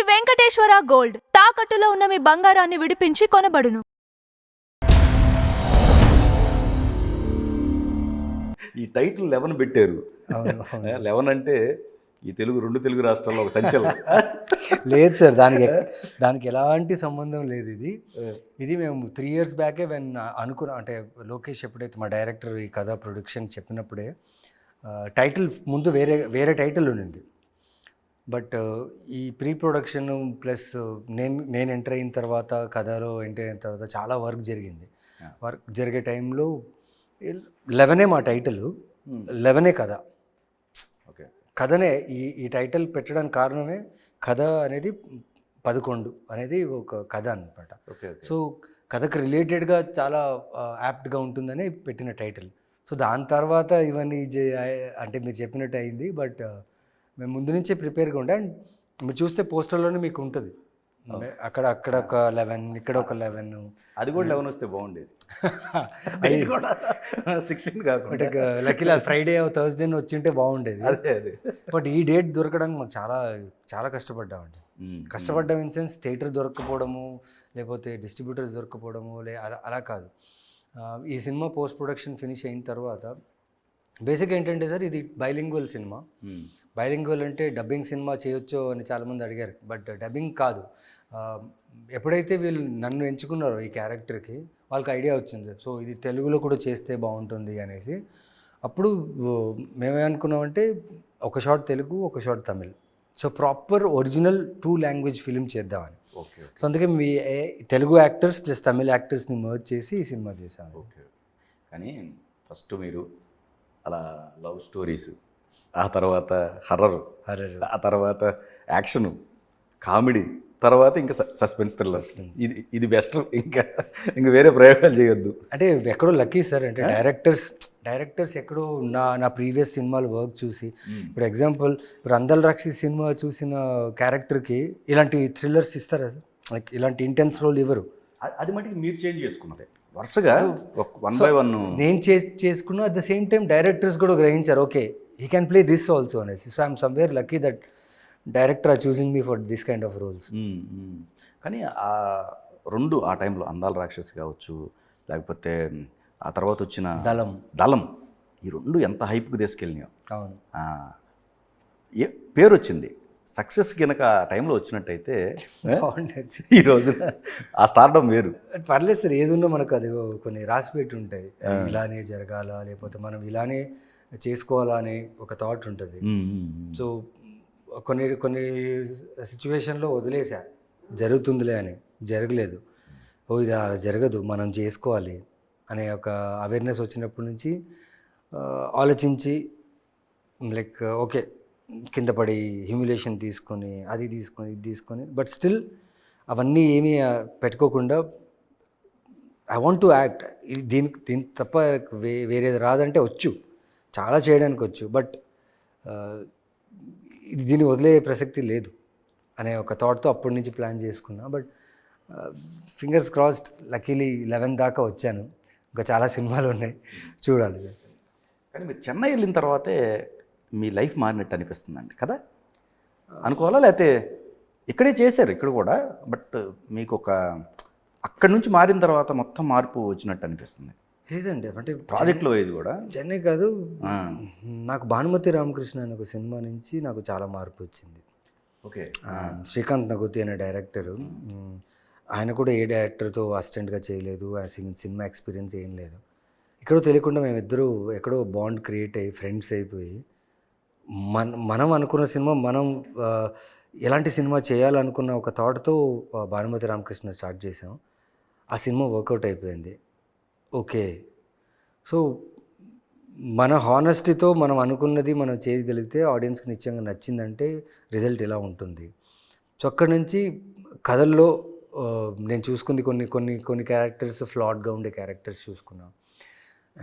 Venkateswara gold తాకట్టులో ఉన్న మీ బంగారాన్ని విడిపించి కొనబడును. ఈ టైటిల్ 11 పెట్టారు. 11 అంటే ఈ రెండు తెలుగు రాష్ట్రాల్లో ఒక సంచలనం. లేదు సార్, దానికి ఎలాంటి సంబంధం లేదు. ఇది మేము 3 years బ్యాకే అనుకున్నా, అంటే లోకేష్ ఎప్పుడైతే మా డైరెక్టర్ ఈ కథ ప్రొడక్షన్ చెప్పినప్పుడే టైటిల్ ముందు వేరే టైటిల్ ఉండింది. బట్ ఈ ప్రీ ప్రొడక్షన్ ప్లస్ నేను ఎంటర్ అయిన తర్వాత, కథలో ఎంటర్ అయిన తర్వాత చాలా వర్క్ జరిగింది. వర్క్ జరిగే టైంలో 11 మా టైటిల్, 11 కథ. ఓకే, కథనే ఈ టైటిల్ పెట్టడానికి కారణమే కథ అనేది 11 అనేది ఒక కథ అనమాట. సో కథకు రిలేటెడ్గా చాలా యాప్ట్గా ఉంటుందని పెట్టిన టైటిల్. సో దాని తర్వాత ఇవన్నీ అంటే మీరు చెప్పినట్టు అయింది. బట్ మేము ముందు నుంచే ప్రిపేర్గా ఉండే. అండ్ మీరు చూస్తే పోస్టర్లోనే మీకు ఉంటుంది, అక్కడ ఒక 11, ఇక్కడ ఒక 11. అది కూడా 11 వస్తే బాగుండేది. అది కూడా 16 కాకుండా లక్కీలా ఫ్రైడే థర్స్డే వచ్చింటే బాగుండేది. అదే బట్ ఈ డేట్ దొరకడానికి మాకు చాలా కష్టపడ్డామండి. కష్టపడ్డాం ఇన్ సెన్స్ థియేటర్ దొరకపోవడము, లేకపోతే డిస్ట్రిబ్యూటర్స్ దొరకపోవడము, అలా కాదు. ఈ సినిమా పోస్ట్ ప్రొడక్షన్ ఫినిష్ అయిన తర్వాత బేసిక్ ఏంటంటే సార్, ఇది బైలింగ్వల్ సినిమా. బైలింగ్వల్ అంటే డబ్బింగ్ సినిమా చేయొచ్చో అని చాలామంది అడిగారు. బట్ డబ్బింగ్ కాదు. ఎప్పుడైతే వీళ్ళు నన్ను ఎంచుకున్నారో ఈ క్యారెక్టర్కి, వాళ్ళకి ఐడియా వచ్చింది, సో ఇది తెలుగులో కూడా చేస్తే బాగుంటుంది అనేసి. అప్పుడు మేమేమనుకున్నామంటే ఒక షాట్ తెలుగు, ఒక shot Tamil. So proper original 2 language film చేద్దామని. సో అందుకే మీ తెలుగు యాక్టర్స్ ప్లస్ తమిళ్ యాక్టర్స్ని మర్జ్ చేసి ఈ సినిమా చేశాను. ఓకే, కానీ ఫస్ట్ మీరు అలా లవ్ స్టోరీస్, ఆ తర్వాత హర్రర్, ఆ తర్వాత యాక్షన్, కామెడీ, తర్వాత ఇంకా సస్పెన్స్ థ్రిల్లర్. ఇది బెస్ట్. ఇంకా వేరే ప్రయోగాలు చేయొద్దు. అంటే ఎక్కడో లక్కీ సార్. అంటే డైరెక్టర్స్ ఎక్కడో నా ప్రీవియస్ సినిమాలు వర్క్ చూసి, ఇప్పుడు ఎగ్జాంపుల్ ఇప్పుడు అందల్ రాక్షి సినిమా చూసిన క్యారెక్టర్కి ఇలాంటి థ్రిల్లర్స్ ఇస్తారా సార్? లైక్ ఇలాంటి ఇంటెన్స్ రోల్ ఇవ్వరు. అది మటుకు మీరు చేంజ్ చేసుకున్నదే వరుసగా 1 by 1 నేను చేసుకున్నా. At the same time directors కూడా గ్రహించారు, okay he can play this also అనేసి. So I'm somewhere lucky that director are choosing me for this kind of roles. కానీ ఆ రెండు ఆ టైంలో అందాల రాక్షసి కావచ్చు, లేకపోతే ఆ తర్వాత వచ్చిన దళం, ఈ రెండు ఎంత హైప్కి తీసుకెళ్ళినాయో. అవును, పేరు వచ్చింది. సక్సెస్ కనుక ఆ టైంలో వచ్చినట్టయితే ఈ రోజున ఆ స్టార్డమ్ వేరు. పర్లేదు సార్, ఏది ఉన్నా మనకు అది కొన్ని రాసి పెట్టి ఉంటాయి. ఇలానే జరగాల, లేకపోతే మనం ఇలానే చేసుకోవాలా అనే ఒక థాట్ ఉంటుంది. సో కొన్ని సిచ్యువేషన్లో వదిలేసా, జరుగుతుందిలే అని. జరగలేదు, ఇది అలా జరగదు, మనం చేసుకోవాలి అనే ఒక అవేర్నెస్ వచ్చినప్పటి నుంచి ఆలోచించి లైక్ ఓకే కింద పడి హ్యూమిలేషన్ తీసుకొని, ఇది తీసుకొని, బట్ స్టిల్ అవన్నీ ఏమీ పెట్టుకోకుండా ఐ వాంట్ టు యాక్ట్. దీని తప్ప వేరేది రాదంటే వచ్చు, చాలా చేయడానికి వచ్చు, బట్ దీన్ని వదిలే ప్రసక్తి లేదు అనే ఒక థాట్తో అప్పటి నుంచి ప్లాన్ చేసుకున్నా. బట్ ఫింగర్స్ క్రాస్డ్, లక్కీలీ 11 దాకా వచ్చాను. ఇంకా చాలా సినిమాలు ఉన్నాయి, చూడాలి. కానీ మీరు చెన్నై వెళ్ళిన తర్వాతే మీ లైఫ్ మారినట్టు అనిపిస్తుందండి కదా? అనుకోవాలా, లేకపోతే ఇక్కడే చేశారు ఇక్కడ కూడా, బట్ మీకు ఒక అక్కడి నుంచి మారిన తర్వాత మొత్తం మార్పు వచ్చినట్టు అనిపిస్తుంది? లేదండి, అంటే ప్రాజెక్ట్లో ఇది కూడా చెన్నై కాదు, నాకు భానుమతి రామకృష్ణ అనే ఒక సినిమా నుంచి నాకు చాలా మార్పు వచ్చింది. ఓకే, శ్రీకాంత్ నగుతి అనే డైరెక్టరు, ఆయన కూడా ఏ డైరెక్టర్తో అసిస్టెంట్గా చేయలేదు, సినిమా ఎక్స్పీరియన్స్ ఏం లేదు. ఎక్కడో తెలియకుండా మేమిద్దరూ ఎక్కడో బాండ్ క్రియేట్ అయ్యి ఫ్రెండ్స్ అయిపోయి మనం అనుకున్న సినిమా, మనం ఎలాంటి సినిమా చేయాలనుకున్న ఒక థాట్తో భానుమతి రామకృష్ణ స్టార్ట్ చేసాం. ఆ సినిమా వర్కౌట్ అయిపోయింది. ఓకే, సో మన హానెస్టీతో మనం అనుకున్నది మనం చేయగలిగితే ఆడియన్స్కి నిశ్చయంగా నచ్చిందంటే రిజల్ట్ ఎలా ఉంటుంది. సో అక్కడి నుంచి కథల్లో నేను చూసుకుంది కొన్ని క్యారెక్టర్స్ ఫ్లాట్గా ఉండే క్యారెక్టర్స్ చూసుకున్నాం.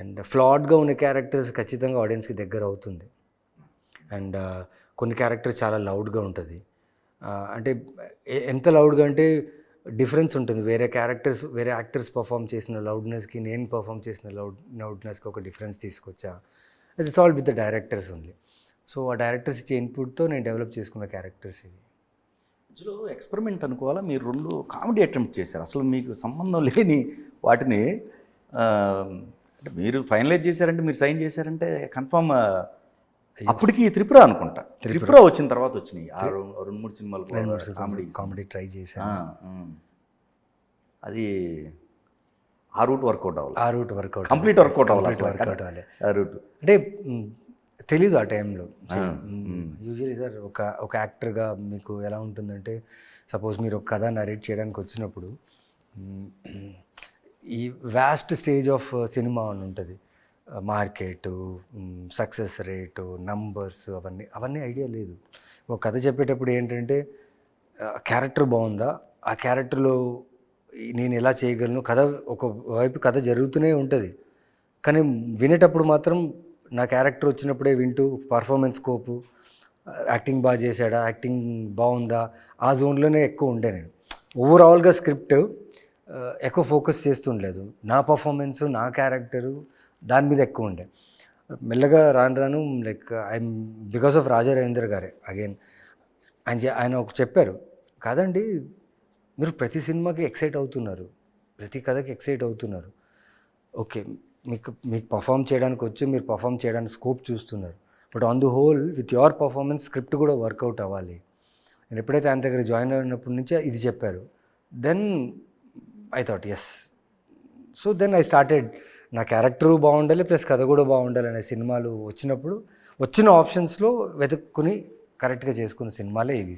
అండ్ ఫ్లాట్గా ఉండే క్యారెక్టర్స్ ఖచ్చితంగా ఆడియన్స్కి దగ్గర అవుతుంది. అండ్ కొన్ని క్యారెక్టర్స్ చాలా లౌడ్గా ఉంటుంది. అంటే ఎంత లౌడ్గా అంటే డిఫరెన్స్ ఉంటుంది. వేరే యాక్టర్స్ పర్ఫామ్ చేసిన లౌడ్నెస్కి నేను పర్ఫామ్ చేసిన లౌడ్నెస్కి ఒక డిఫరెన్స్ తీసుకొచ్చా. It's all with the directors only. So ఆ డైరెక్టర్స్ ఇచ్చే ఇన్పుట్తో నేను డెవలప్ చేసుకున్న క్యారెక్టర్స్ ఇవి. మధ్యలో ఎక్స్పెరిమెంట్ అనుకోవాలా, మీరు 2 కామెడీ అటెంప్ట్ చేశారు. అసలు మీకు సంబంధం లేని వాటిని అంటే మీరు ఫైనలైజ్ చేశారంటే, మీరు సైన్ చేశారంటే కన్ఫామ్ అప్పటికి త్రిపుర అనుకుంటా. త్రిపుర వచ్చిన తర్వాత వచ్చినాయి 2-3 సినిమాలు కామెడీ కామెడీ ట్రై చేశాను. అది ఆ రూట్ వర్కౌట్ అవ్వాలి, ఆ రూట్ వర్కౌట్ కంప్లీట్ వర్కౌట్ అవ్వాలి ఆ రూట్. అంటే తెలీదు ఆ టైంలో. యూజువలీ సార్ ఒక యాక్టర్గా మీకు ఎలా ఉంటుందంటే, సపోజ్ మీరు ఒక కథ నరేట్ చేయడానికి వచ్చినప్పుడు ఈ వ్యాస్ట్ స్టేజ్ ఆఫ్ సినిమా అని ఉంటుంది. మార్కెట్, సక్సెస్ రేటు, నంబర్స్, అవన్నీ ఐడియా లేదు. ఒక కథ చెప్పేటప్పుడు ఏంటంటే క్యారెక్టర్ బాగుందా, ఆ క్యారెక్టర్లో నేను ఎలా చేయగలను, ఒకవైపు కథ జరుగుతూనే ఉంటుంది. కానీ వినేటప్పుడు మాత్రం నా క్యారెక్టర్ వచ్చినప్పుడే వింటూ పర్ఫార్మెన్స్ స్కోపు, యాక్టింగ్ బాగా చేశాడా, యాక్టింగ్ బాగుందా, ఆ జోన్లోనే ఎక్కువ ఉండే నేను. ఓవరాల్గా స్క్రిప్ట్ ఎక్కువ ఫోకస్ చేస్తుండలేదు. నా పర్ఫార్మెన్స్, నా క్యారెక్టరు, దాని మీద ఎక్కువ ఉండే. మెల్లగా రాను like I'm because of Raja Ravindra గారే అగైన్ ఆయన ఒక చెప్పారు, కాదండి మీరు ప్రతి సినిమాకి ఎక్సైట్ అవుతున్నారు, ప్రతి కథకి ఎక్సైట్ అవుతున్నారు, ఓకే మీకు పర్ఫామ్ చేయడానికి వచ్చి మీరు పర్ఫామ్ చేయడానికి స్కోప్ చూస్తున్నారు, but on the whole with your performance script కూడా వర్కౌట్ అవ్వాలి. నేను ఎప్పుడైతే ఆయన దగ్గర జాయిన్ అయినప్పటి నుంచే ఇది చెప్పారు. Then I thought yes. So then I started, నా క్యారెక్టరు బాగుండాలి ప్లస్ కథ కూడా బాగుండాలి అనే సినిమాలు వచ్చినప్పుడు వచ్చిన ఆప్షన్స్లో వెతుక్కుని కరెక్ట్గా చేసుకున్న సినిమాలే ఇవి.